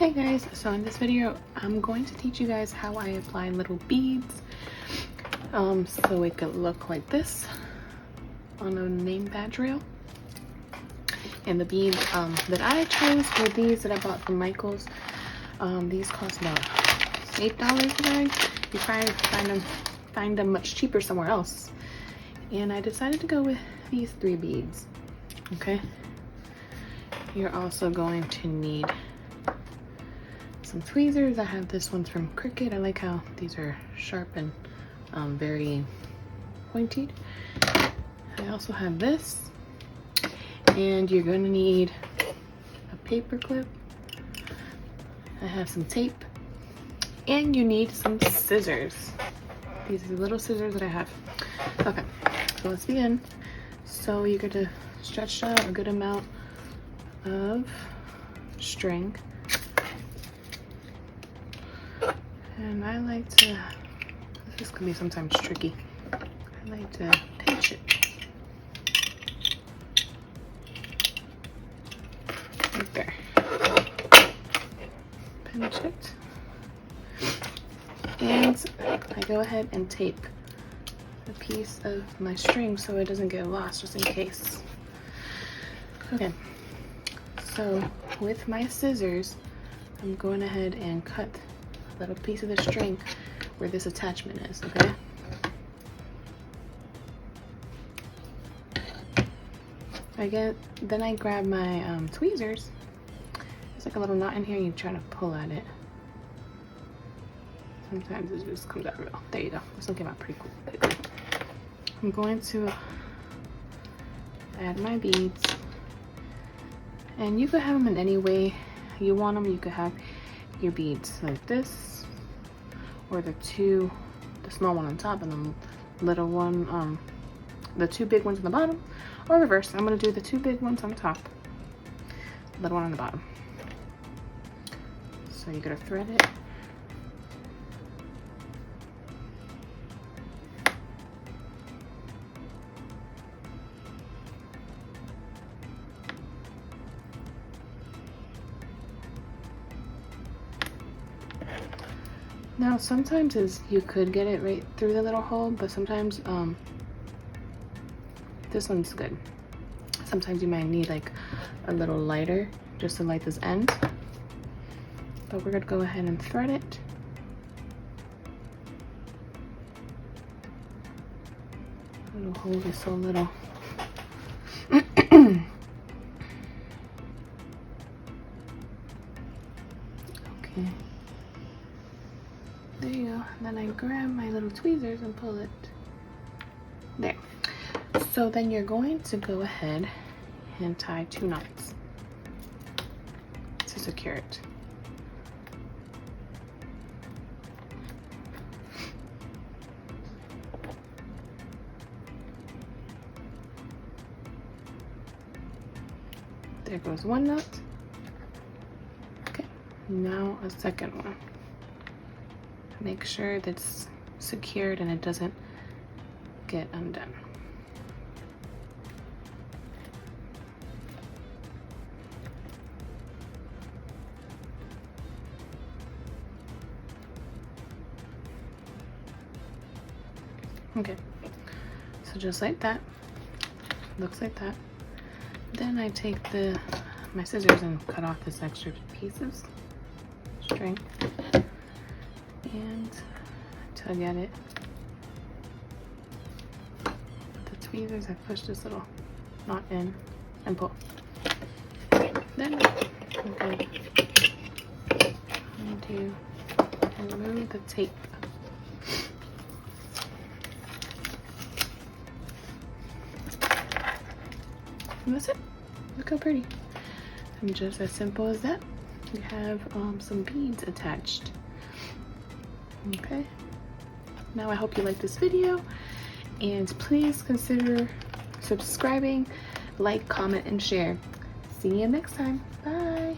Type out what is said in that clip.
Hey guys, so in this video I'm going to teach you guys how I apply little beads so it could look like this on a name badge reel. And the beads that I chose were these that I bought from Michaels. These cost about $8 guys. You find them much cheaper somewhere else. And I decided to go with these 3 beads. Okay, you're also going to need some tweezers. I have this one from Cricut. I like how these are sharp and very pointed. I also have this, and you're going to need a paper clip. I have some tape, and you need some scissors. These are the little scissors that I have. Okay, so let's begin. So you're going to stretch out a good amount of string. And I like to, this can be sometimes tricky, I like to pinch it. Right there. Pinch it. And I go ahead and tape a piece of my string so it doesn't get lost, just in case. Okay, so with my scissors, I'm going ahead and cut a little piece of the string where this attachment is, okay? Then I grab my tweezers. There's like a little knot in here, you try to pull at it. Sometimes it just comes out real. There you go. This will come out pretty cool. I'm going to add my beads. And you could have them in any way you want them. You could have your beads like this, or the small one on top and the little one, the 2 big ones on the bottom, or reverse. I'm going to do the 2 big ones on top, little one on the bottom. So you're going to thread it. Now sometimes you could get it right through the little hole, but sometimes this one's good. Sometimes you might need like a little lighter just to light this end. But we're gonna go ahead and thread it. The little hole is so little. Okay. There you go. Then I grab my little tweezers and pull it. There. So then you're going to go ahead and tie 2 knots to secure it. There goes 1 knot. Okay, now a second one. Make sure that's secured and it doesn't get undone. Okay, so just like that, looks like that. Then I take my scissors and cut off this extra pieces, string. And tug at it. With the tweezers, I push this little knot in and pull. Then I'm going to remove the tape. And that's it. Look how pretty. And just as simple as that, you have some beads attached. Okay, now I hope you like this video, and please consider subscribing, like, comment, and share. See you next time. Bye.